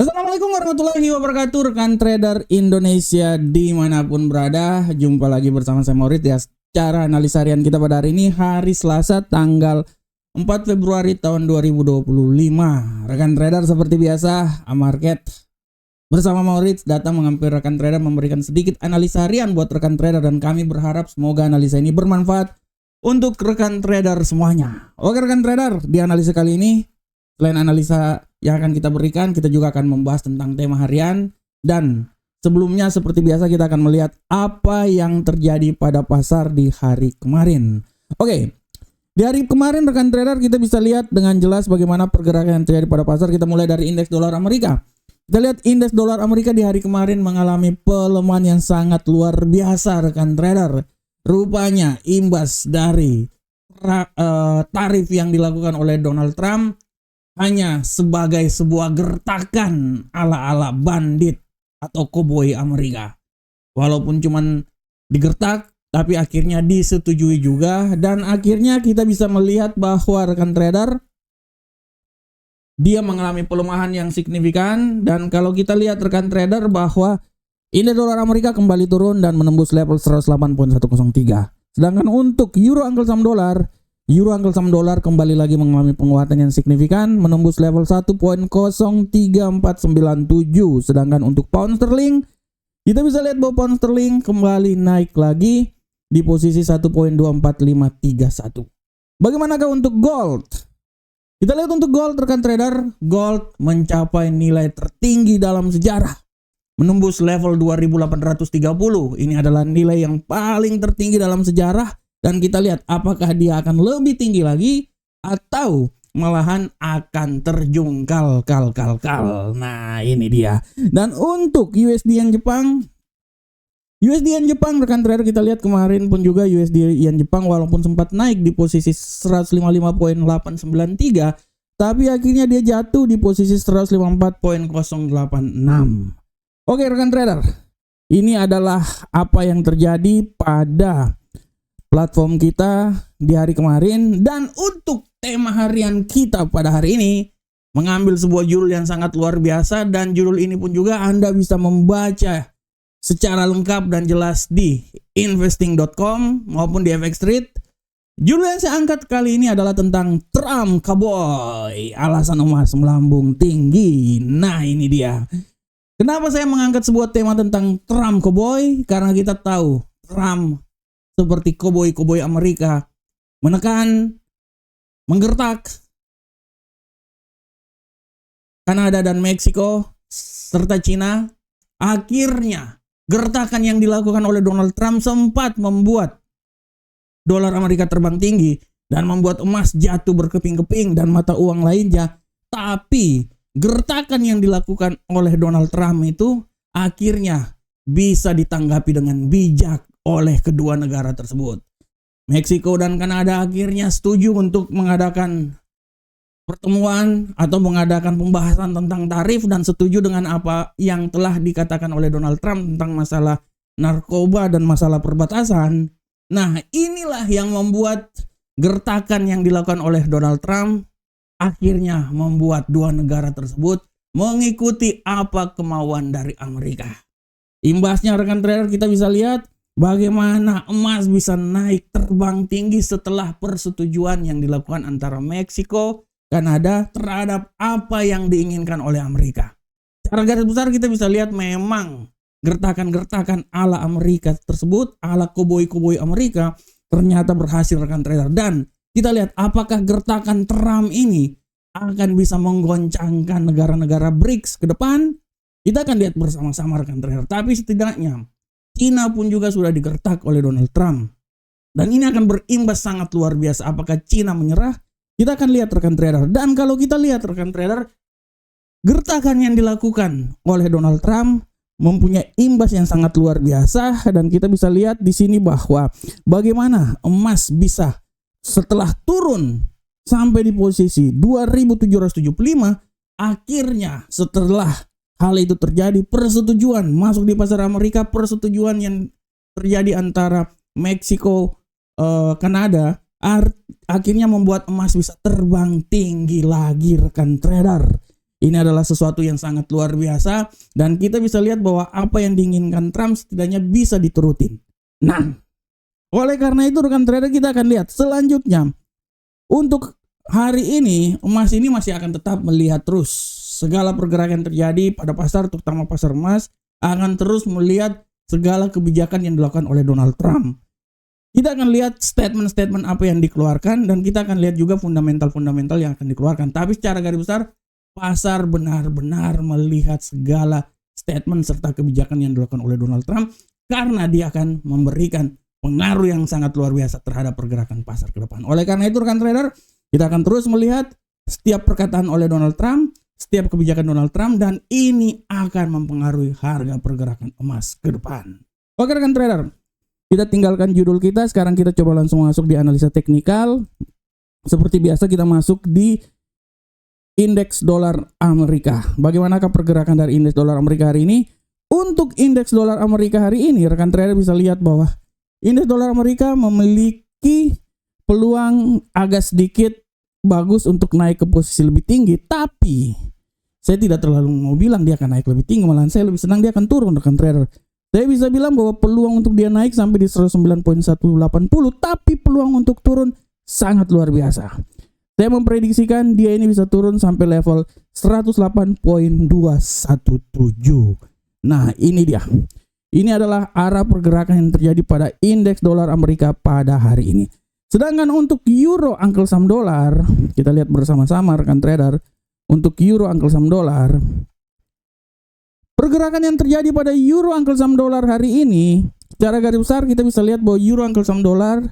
Assalamualaikum warahmatullahi wabarakatuh, rekan trader Indonesia dimanapun berada. Jumpa lagi bersama saya Maurits ya. Cara analisa harian kita pada hari ini, hari Selasa tanggal 4 Februari tahun 2025. Rekan trader seperti biasa, market bersama Maurits datang menghampiri rekan trader, memberikan sedikit analisa harian buat rekan trader, dan kami berharap semoga analisa ini bermanfaat untuk rekan trader semuanya. Oke rekan trader, di analisa kali ini selain analisa yang akan kita berikan, kita juga akan membahas tentang tema harian. Dan sebelumnya seperti biasa kita akan melihat apa yang terjadi pada pasar di hari kemarin. Oke, di hari kemarin rekan trader kita bisa lihat dengan jelas bagaimana pergerakan yang terjadi pada pasar. Kita mulai dari indeks dolar Amerika. Kita lihat indeks dolar Amerika di hari kemarin mengalami pelemahan yang sangat luar biasa rekan trader. Rupanya imbas dari tarif yang dilakukan oleh Donald Trump hanya sebagai sebuah gertakan ala-ala bandit atau koboi Amerika. Walaupun cuman digertak, tapi akhirnya disetujui juga. Dan akhirnya kita bisa melihat bahwa rekan trader, dia mengalami pelemahan yang signifikan. Dan kalau kita lihat rekan trader bahwa indeks dolar Amerika kembali turun dan menembus level 108.103. Sedangkan untuk euro angkel saham dolar kembali lagi mengalami penguatan yang signifikan, menembus level 1.03497. Sedangkan untuk pound sterling, kita bisa lihat bahwa pound sterling kembali naik lagi di posisi 1.24531. Bagaimanakah untuk gold? Kita lihat untuk gold rekan trader, gold mencapai nilai tertinggi dalam sejarah, menembus level 2830. Ini adalah nilai yang paling tertinggi dalam sejarah. Dan kita lihat apakah dia akan lebih tinggi lagi atau malahan akan terjungkal. Nah ini dia. Dan untuk USD yen Jepang rekan trader, kita lihat kemarin pun juga USD yen Jepang walaupun sempat naik di posisi 155.893, tapi akhirnya dia jatuh di posisi 154.086. Oke rekan trader, ini adalah apa yang terjadi pada platform kita di hari kemarin. Dan untuk tema harian kita pada hari ini mengambil sebuah judul yang sangat luar biasa, dan judul ini pun juga Anda bisa membaca secara lengkap dan jelas di investing.com maupun di FX Street. Judul yang saya angkat kali ini adalah tentang Trump Cowboy, alasan emas melambung tinggi. Nah ini dia. Kenapa saya mengangkat sebuah tema tentang Trump Cowboy? Karena kita tahu Trump seperti koboi-koboi Amerika menekan, menggertak Kanada dan Meksiko serta Cina. Akhirnya gertakan yang dilakukan oleh Donald Trump sempat membuat dolar Amerika terbang tinggi dan membuat emas jatuh berkeping-keping dan mata uang lainnya. Tapi gertakan yang dilakukan oleh Donald Trump itu akhirnya bisa ditanggapi dengan bijak oleh kedua negara tersebut. Meksiko dan Kanada akhirnya setuju untuk mengadakan pertemuan atau mengadakan pembahasan tentang tarif, dan setuju dengan apa yang telah dikatakan oleh Donald Trump tentang masalah narkoba dan masalah perbatasan. Nah inilah yang membuat gertakan yang dilakukan oleh Donald Trump akhirnya membuat dua negara tersebut mengikuti apa kemauan dari Amerika. Imbasnya rekan trader, kita bisa lihat bagaimana emas bisa naik terbang tinggi setelah persetujuan yang dilakukan antara Meksiko, Kanada terhadap apa yang diinginkan oleh Amerika. Secara garis besar kita bisa lihat memang gertakan-gertakan ala Amerika tersebut, ala koboi-koboi Amerika, ternyata berhasil rekan trader. Dan kita lihat apakah gertakan Trump ini akan bisa menggoncangkan negara-negara BRICS ke depan. Kita akan lihat bersama-sama rekan trader. Tapi setidaknya Cina pun juga sudah digertak oleh Donald Trump. Dan ini akan berimbas sangat luar biasa. Apakah Cina menyerah? Kita akan lihat rekan trader. Dan kalau kita lihat rekan trader, gertakan yang dilakukan oleh Donald Trump mempunyai imbas yang sangat luar biasa. Dan kita bisa lihat di sini bahwa bagaimana emas bisa setelah turun sampai di posisi 2.775, akhirnya setelah hal itu terjadi, persetujuan masuk di pasar Amerika, persetujuan yang terjadi antara Meksiko, Kanada, akhirnya membuat emas bisa terbang tinggi lagi rekan trader. Ini adalah sesuatu yang sangat luar biasa dan kita bisa lihat bahwa apa yang diinginkan Trump setidaknya bisa diturutin. Nah, oleh karena itu rekan trader kita akan lihat selanjutnya. Untuk hari ini emas ini masih akan tetap melihat terus segala pergerakan yang terjadi pada pasar, terutama pasar emas akan terus melihat segala kebijakan yang dilakukan oleh Donald Trump. Kita akan lihat statement-statement apa yang dikeluarkan dan kita akan lihat juga fundamental-fundamental yang akan dikeluarkan. Tapi secara garis besar pasar benar-benar melihat segala statement serta kebijakan yang dilakukan oleh Donald Trump karena dia akan memberikan pengaruh yang sangat luar biasa terhadap pergerakan pasar ke depan. Oleh karena itu rekan trader, kita akan terus melihat setiap perkataan oleh Donald Trump, setiap kebijakan Donald Trump dan ini akan mempengaruhi harga pergerakan emas ke depan. Oke rekan trader, kita tinggalkan judul kita, sekarang kita coba langsung masuk di analisa teknikal. Seperti biasa kita masuk di indeks dolar Amerika. Bagaimanakah pergerakan dari indeks dolar Amerika hari ini? Untuk indeks dolar Amerika hari ini, rekan trader bisa lihat bahwa indeks dolar Amerika memiliki peluang agak sedikit bagus untuk naik ke posisi lebih tinggi. Tapi saya tidak terlalu mau bilang dia akan naik lebih tinggi, malahan saya lebih senang dia akan turun rekan trader. Saya bisa bilang bahwa peluang untuk dia naik sampai di 109.180, tapi peluang untuk turun sangat luar biasa. Saya memprediksikan dia ini bisa turun sampai level 108.217. Nah, ini dia. Ini adalah arah pergerakan yang terjadi pada indeks dolar Amerika pada hari ini. Sedangkan untuk euro Uncle Sam dolar, kita lihat bersama-sama rekan trader. Untuk euro Uncle Sam dolar, pergerakan yang terjadi pada euro Uncle Sam dolar hari ini, secara garis besar kita bisa lihat bahwa euro Uncle Sam dolar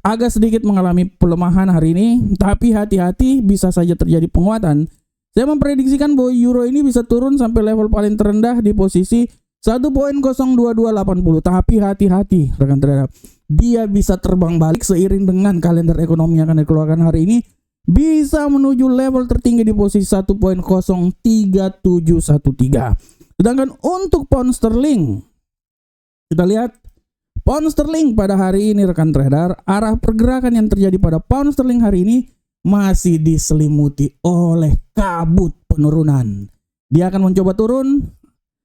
agak sedikit mengalami pelemahan hari ini, tapi hati-hati bisa saja terjadi penguatan. Saya memprediksikan bahwa euro ini bisa turun sampai level paling terendah di posisi 1.02280, tapi hati-hati rekan trader. Dia bisa terbang balik seiring dengan kalender ekonomi yang akan dikeluarkan hari ini, bisa menuju level tertinggi di posisi 1.03713. Sedangkan untuk pound sterling, kita lihat pound sterling pada hari ini rekan trader, arah pergerakan yang terjadi pada pound sterling hari ini masih diselimuti oleh kabut penurunan. Dia akan mencoba turun.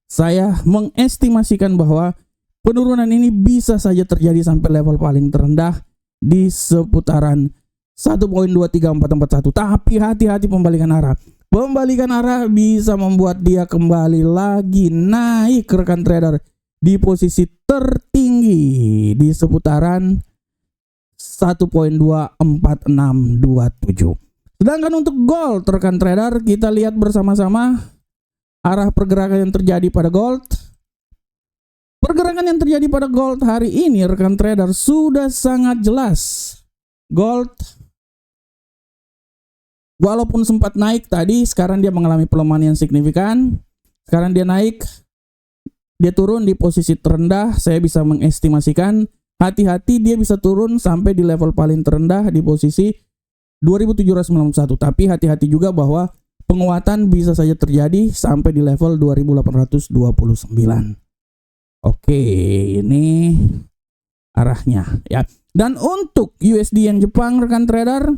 Saya mengestimasikan bahwa penurunan ini bisa saja terjadi sampai level paling terendah di seputaran 1.23441. Tapi hati-hati pembalikan arah. Pembalikan arah bisa membuat dia kembali lagi naik rekan trader di posisi tertinggi di seputaran 1.24627. Sedangkan untuk gold rekan trader, kita lihat bersama-sama arah pergerakan yang terjadi pada gold. Pergerakan yang terjadi pada gold hari ini rekan trader sudah sangat jelas. Gold walaupun sempat naik tadi, sekarang dia mengalami pelemahan yang signifikan. Sekarang dia naik, dia turun di posisi terendah. Saya bisa mengestimasikan hati-hati dia bisa turun sampai di level paling terendah di posisi 2791. Tapi hati-hati juga bahwa penguatan bisa saja terjadi sampai di level 2829. Oke, ini arahnya ya. Dan untuk USD yen Jepang rekan trader,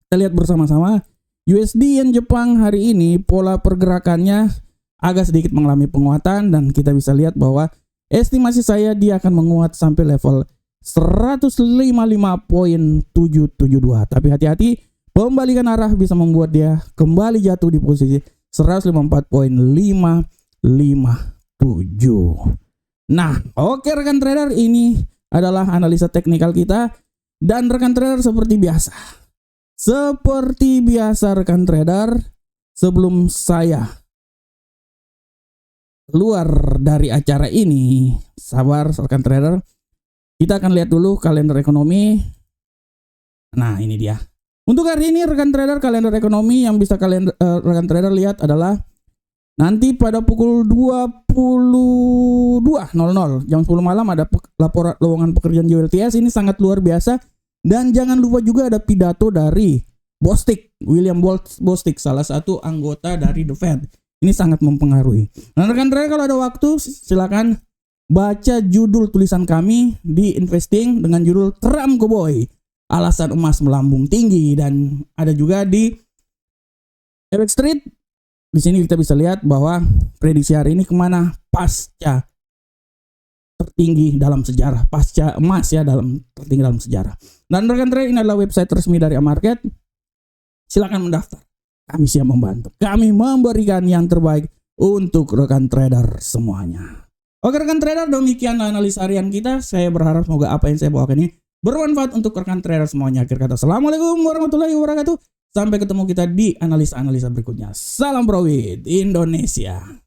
kita lihat bersama-sama. USD yen Jepang hari ini pola pergerakannya agak sedikit mengalami penguatan dan kita bisa lihat bahwa estimasi saya dia akan menguat sampai level 155.772. Tapi hati-hati, pembalikan arah bisa membuat dia kembali jatuh di posisi 154.557. Nah, oke rekan trader, ini adalah analisa teknikal kita. Dan rekan trader seperti biasa rekan trader, sebelum saya keluar dari acara ini, sabar rekan trader, kita akan lihat dulu kalender ekonomi. Nah, ini dia. Untuk hari ini rekan trader, kalender ekonomi yang bisa rekan trader lihat adalah nanti pada pukul 22.00 jam 10 malam ada laporan lowongan pekerjaan JLTS. Ini sangat luar biasa. Dan jangan lupa juga ada pidato dari Bostic, William Bostic, salah satu anggota dari The Fed. Ini sangat mempengaruhi. Nah rekan trader, kalau ada waktu silakan baca judul tulisan kami di Investing dengan judul Trump Cowboy, alasan emas melambung tinggi. Dan ada juga di FX Street, di sini kita bisa lihat bahwa prediksi hari ini kemana pasca tertinggi dalam sejarah, pasca emas ya, tertinggi dalam sejarah. Dan rekan trader, ini adalah website resmi dari Amarket. Silakan mendaftar. Kami siap membantu. Kami memberikan yang terbaik untuk rekan trader semuanya. Oke rekan trader, demikian analisa harian kita. Saya berharap semoga apa yang saya bawakan ini bermanfaat untuk rekan trader semuanya. Akhir kata, assalamualaikum warahmatullahi wabarakatuh. Sampai ketemu kita di analisa-analisa berikutnya. Salam profit Indonesia.